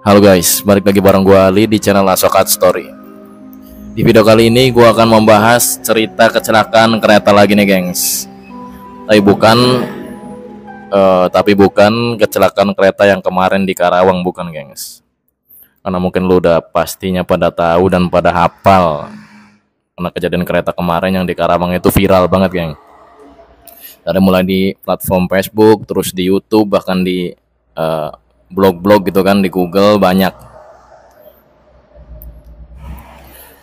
Halo guys, balik lagi bareng gue Ali di channel Asokat Story. Di video kali ini gue akan membahas cerita kecelakaan kereta lagi nih gengs. Tapi bukan kecelakaan kereta yang kemarin di Karawang, bukan gengs. Karena mungkin lu udah pastinya pada tahu dan pada hafal. Karena kejadian kereta kemarin yang di Karawang itu viral banget geng. Dari mulai di platform Facebook, terus di YouTube, bahkan di blog-blog gitu kan, di Google banyak.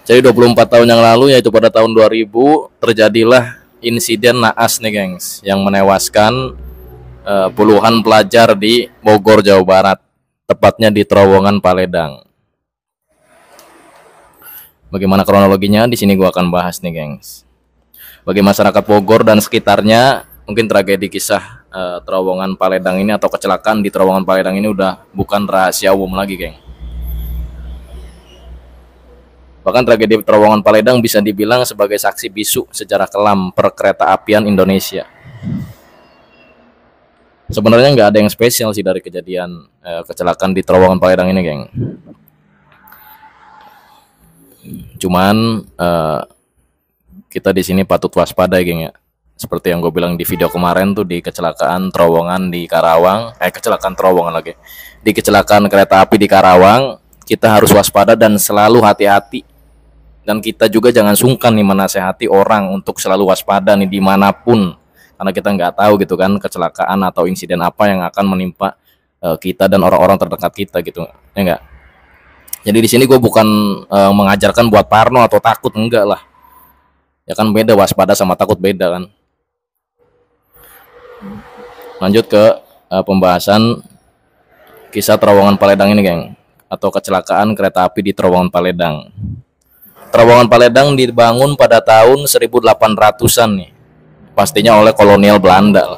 Jadi 24 tahun yang lalu, yaitu pada tahun 2000, terjadilah insiden naas nih gengs, yang menewaskan puluhan pelajar di Bogor, Jawa Barat, tepatnya di Terowongan Paledang. Bagaimana kronologinya? Di sini gua akan bahas nih gengs. Bagi masyarakat Bogor dan sekitarnya, mungkin tragedi kisah Terowongan Paledang ini atau kecelakaan di Terowongan Paledang ini udah bukan rahasia umum lagi geng. Bahkan tragedi Terowongan Paledang bisa dibilang sebagai saksi bisu sejarah kelam perkereta apian Indonesia. Sebenarnya nggak ada yang spesial sih dari kejadian kecelakaan di Terowongan Paledang ini geng. Cuman kita di sini patut waspada geng ya. Seperti yang gue bilang di video kemarin tuh, di kecelakaan terowongan di Karawang, di kecelakaan kereta api di Karawang, kita harus waspada dan selalu hati-hati. Dan kita juga jangan sungkan nih menasehati orang untuk selalu waspada nih dimanapun, karena kita nggak tahu gitu kan kecelakaan atau insiden apa yang akan menimpa kita dan orang-orang terdekat kita gitu, ya enggak? Jadi di sini gue bukan mengajarkan buat parno atau takut, enggak lah. Ya kan beda, waspada sama takut beda kan. Lanjut ke pembahasan kisah Terowongan Paledang ini geng, atau kecelakaan kereta api di Terowongan Paledang. Terowongan Paledang dibangun pada tahun 1800-an nih, pastinya oleh kolonial Belanda.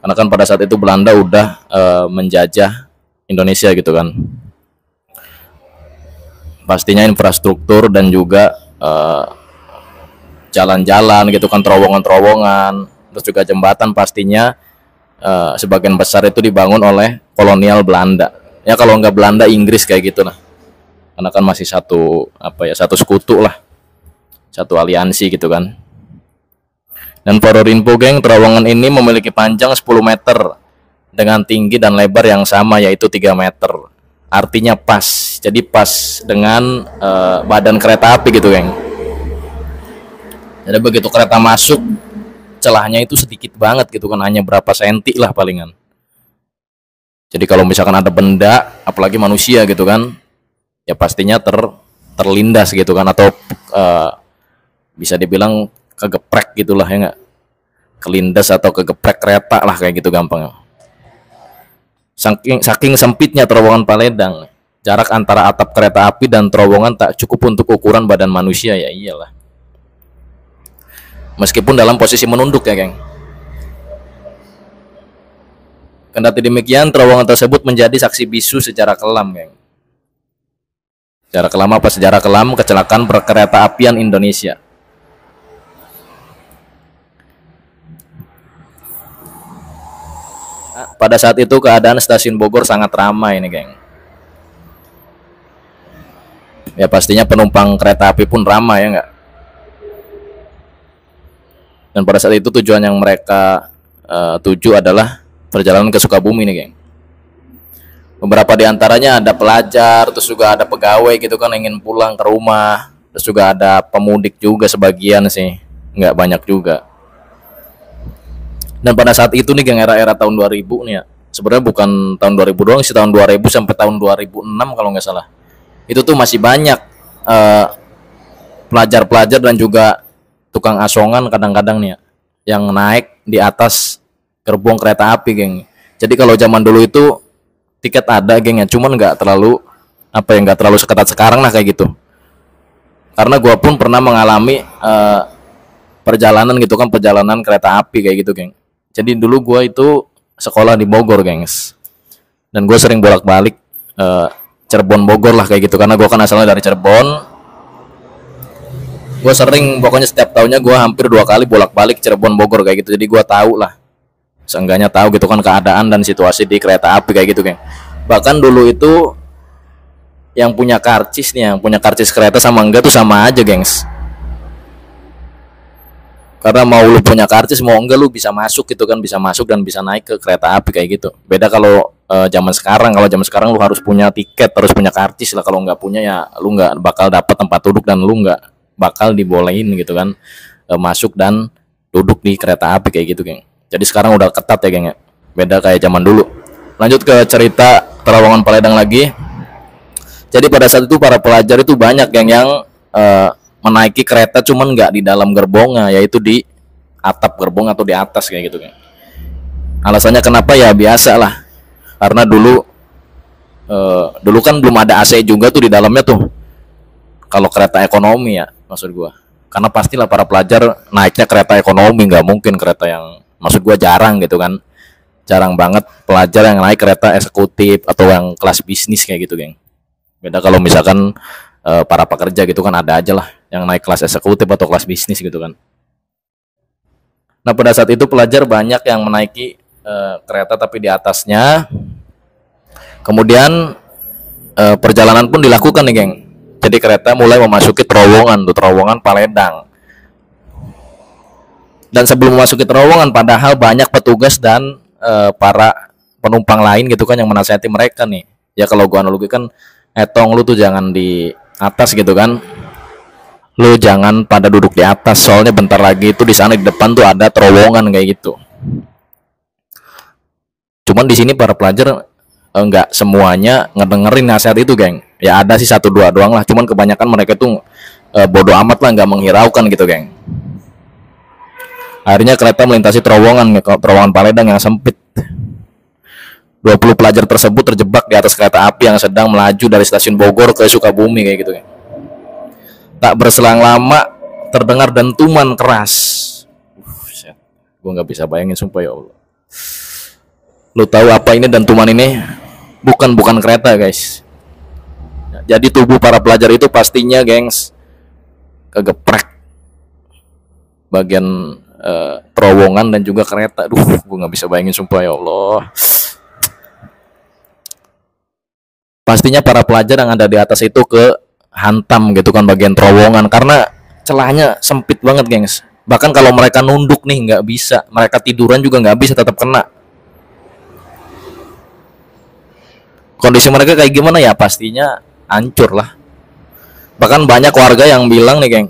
Karena kan pada saat itu Belanda udah menjajah Indonesia gitu kan. Pastinya infrastruktur dan juga jalan-jalan gitu kan, terowongan-terowongan, terus juga jembatan pastinya sebagian besar itu dibangun oleh kolonial Belanda. Ya kalau nggak Belanda, Inggris kayak gitu lah. Karena kan masih satu sekutu lah, satu aliansi gitu kan. Dan for info geng, terowongan ini memiliki panjang 10 meter dengan tinggi dan lebar yang sama, yaitu 3 meter. Artinya pas, jadi pas dengan badan kereta api gitu geng. Jadi begitu kereta masuk, celahnya itu sedikit banget gitu kan, hanya berapa senti lah palingan. Jadi kalau misalkan ada benda, apalagi manusia gitu kan, ya pastinya terlindas gitu kan, atau bisa dibilang kegeprek gitulah, ya nggak, kelindas atau kegeprek kereta lah kayak gitu gampang. Saking sempitnya Terowongan Paledang, jarak antara atap kereta api dan terowongan tak cukup untuk ukuran badan manusia, ya iyalah. Meskipun dalam posisi menunduk ya geng. Kendati demikian, terowongan tersebut menjadi saksi bisu sejarah kelam geng. Sejarah kelam apa? Sejarah kelam kecelakaan perkereta apian Indonesia. Nah, pada saat itu keadaan stasiun Bogor sangat ramai nih geng. Ya pastinya penumpang kereta api pun ramai, ya enggak? Dan pada saat itu tujuan yang mereka tuju adalah perjalanan ke Sukabumi nih geng. Beberapa di antaranya ada pelajar, terus juga ada pegawai gitu kan, ingin pulang ke rumah. Terus juga ada pemudik juga sebagian sih, nggak banyak juga. Dan pada saat itu nih geng, era-era tahun 2000 nih ya, sebenarnya bukan tahun 2000 doang sih, tahun 2000 sampai tahun 2006 kalau nggak salah. Itu tuh masih banyak pelajar-pelajar dan juga tukang asongan kadang-kadang nih ya, yang naik di atas gerbong kereta api geng. Jadi kalau zaman dulu itu tiket ada geng ya, cuman nggak terlalu seketat sekarang lah kayak gitu. Karena gua pun pernah mengalami perjalanan gitu kan, perjalanan kereta api kayak gitu geng. Jadi dulu gua itu sekolah di Bogor gengs, dan gua sering bolak-balik Cirebon Bogor lah kayak gitu, karena gua kan asalnya dari Cirebon. Gue sering, pokoknya setiap tahunnya gue hampir 2 kali bolak-balik Cirebon Bogor kayak gitu. Jadi gue tahu lah, seenggaknya tahu gitu kan keadaan dan situasi di kereta api kayak gitu geng. Bahkan dulu itu yang punya karcis nih, yang punya karcis kereta sama enggak tuh sama aja, gengs. Karena mau lu punya karcis mau enggak lu bisa masuk gitu kan, bisa masuk dan bisa naik ke kereta api kayak gitu. Beda kalau zaman sekarang. Kalau zaman sekarang lu harus punya tiket, harus punya karcis lah. Kalau nggak punya ya lu nggak bakal dapat tempat duduk dan lu nggak bakal dibolehin gitu kan, masuk dan duduk di kereta api kayak gitu, geng. Jadi sekarang udah ketat ya, geng ya. Beda kayak zaman dulu. Lanjut ke cerita Terowongan Paledang lagi. Jadi pada saat itu para pelajar itu banyak, geng, yang menaiki kereta cuman nggak di dalam gerbongnya, yaitu di atap gerbong atau di atas kayak gitu, geng. Alasannya kenapa ya biasa lah, karena dulu kan belum ada AC juga tuh di dalamnya tuh. Kalau kereta ekonomi ya maksud gua, karena pastilah para pelajar naiknya kereta ekonomi, nggak mungkin kereta yang, maksud gua jarang gitu kan, jarang banget pelajar yang naik kereta eksekutif atau yang kelas bisnis kayak gitu, geng. Beda kalau misalkan para pekerja gitu kan, ada aja lah yang naik kelas eksekutif atau kelas bisnis gitu kan. Nah pada saat itu pelajar banyak yang menaiki kereta tapi di atasnya. Kemudian perjalanan pun dilakukan nih, geng. Jadi kereta mulai memasuki terowongan tuh, terowongan Paledang. Dan sebelum memasuki terowongan, padahal banyak petugas dan para penumpang lain gitu kan yang menasihati mereka nih. Ya kalau gua analogikan, etong lu tuh jangan di atas gitu kan, lu jangan pada duduk di atas, soalnya bentar lagi itu di sana di depan tuh ada terowongan kayak gitu. Cuman di sini para pelajar enggak semuanya ngedengerin nasihat itu, geng. Ya ada sih satu dua doang lah, cuman kebanyakan mereka tuh bodoh amat lah, nggak menghiraukan gitu, geng. Akhirnya kereta melintasi terowongan Paledang yang sempit. 20 pelajar tersebut terjebak di atas kereta api yang sedang melaju dari stasiun Bogor ke Sukabumi kayak gitu, geng. Tak berselang lama terdengar dentuman keras. Gue nggak bisa bayangin sumpah, ya Allah. Lu tahu apa ini dentuman ini? Bukan kereta, guys. Jadi tubuh para pelajar itu pastinya, gengs, kegeprek bagian terowongan dan juga kereta. Gue nggak bisa bayangin sumpah, ya Allah. Pastinya para pelajar yang ada di atas itu ke hantam gitu kan bagian terowongan, karena celahnya sempit banget, gengs. Bahkan kalau mereka nunduk nih nggak bisa, mereka tiduran juga nggak bisa, tetap kena. Kondisi mereka kayak gimana ya, pastinya hancur lah. Bahkan banyak warga yang bilang nih, geng,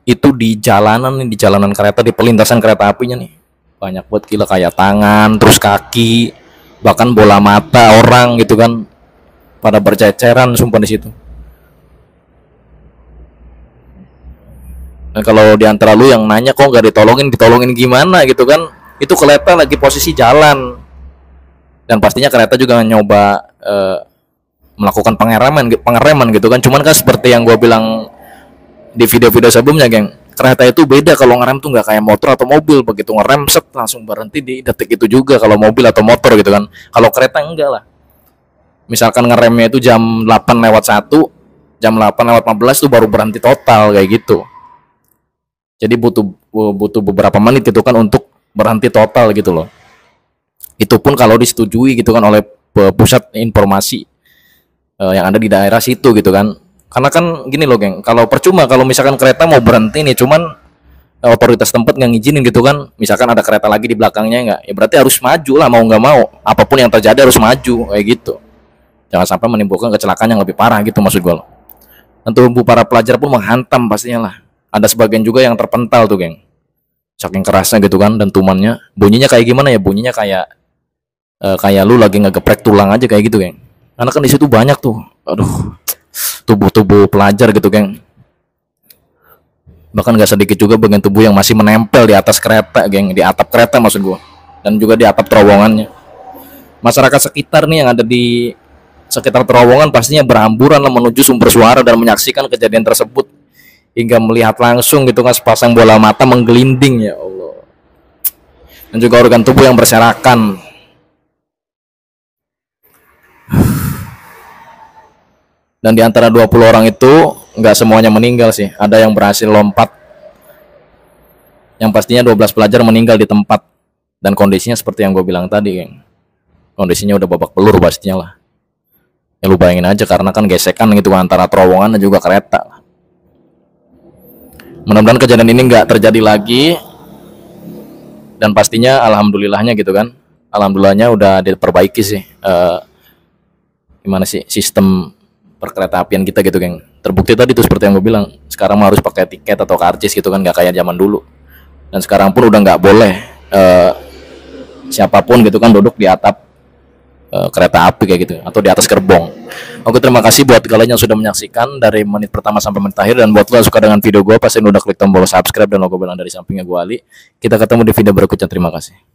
itu di jalanan nih, di jalanan kereta, di pelintasan kereta apinya nih, banyak buat gila kayak tangan, terus kaki, bahkan bola mata orang gitu kan, pada berceceran sumpah di situ. Nah kalau diantara lu yang nanya kok nggak ditolongin gimana gitu kan, itu kereta lagi posisi jalan, dan pastinya kereta juga nyoba melakukan pengereman gitu kan. Cuman kan seperti yang gue bilang di video-video sebelumnya, geng, kereta itu beda kalau ngerem tuh nggak kayak motor atau mobil, begitu ngerem set langsung berhenti di detik itu juga kalau mobil atau motor gitu kan. Kalau kereta enggak lah, misalkan ngeremnya itu jam 8:01, jam 8:15 tuh baru berhenti total kayak gitu. Jadi butuh beberapa menit gitu kan untuk berhenti total gitu loh. Itu pun kalau disetujui gitu kan oleh pusat informasi yang ada di daerah situ gitu kan. Karena kan gini loh, geng, kalau percuma kalau misalkan kereta mau berhenti nih, cuman otoritas tempat nggak ngizinin gitu kan, misalkan ada kereta lagi di belakangnya nggak, ya berarti harus maju lah, mau nggak mau, apapun yang terjadi harus maju kayak gitu. Jangan sampai menimbulkan kecelakaan yang lebih parah gitu maksud gue loh. Dan tubuh para pelajar pun menghantam pastinya lah. Ada sebagian juga yang terpental tuh, geng, saking kerasnya gitu kan, dan tumannya bunyinya kayak gimana ya, bunyinya kayak lu lagi ngegeprek tulang aja kayak gitu, geng. Karena kan di situ banyak tuh, aduh, tubuh pelajar gitu, geng. Bahkan gak sedikit juga bagian tubuh yang masih menempel di atas kereta, geng, di atap kereta maksud gua, dan juga di atap terowongannya. Masyarakat sekitar nih yang ada di sekitar terowongan pastinya berhamburan menuju sumber suara dan menyaksikan kejadian tersebut, hingga melihat langsung gitu kan sepasang bola mata menggelinding, ya Allah. Dan juga organ tubuh yang berserakan. Dan di antara 20 orang itu nggak semuanya meninggal sih, ada yang berhasil lompat. Yang pastinya 12 pelajar meninggal di tempat, dan kondisinya seperti yang gue bilang tadi, geng. Kondisinya udah babak belur pastinya lah. Ya lu bayangin aja, karena kan gesekan gitu antara terowongan dan juga kereta. Mudah-mudahan kejadian ini nggak terjadi lagi, dan pastinya alhamdulillahnya gitu kan, alhamdulillahnya udah diperbaiki sih, gimana sih sistem perkereta apian kita gitu, geng. Terbukti tadi tuh seperti yang gue bilang, sekarang mah harus pakai tiket atau karcis gitu kan, nggak kayak zaman dulu. Dan sekarang pun udah nggak boleh siapapun gitu kan duduk di atap kereta api kayak gitu atau di atas gerbong. Oke, terima kasih buat kalian yang sudah menyaksikan dari menit pertama sampai menit akhir, dan buat lo yang suka dengan video gue pasti udah klik tombol subscribe dan logo bel dari sampingnya gue Ali. Kita ketemu di video berikutnya, terima kasih.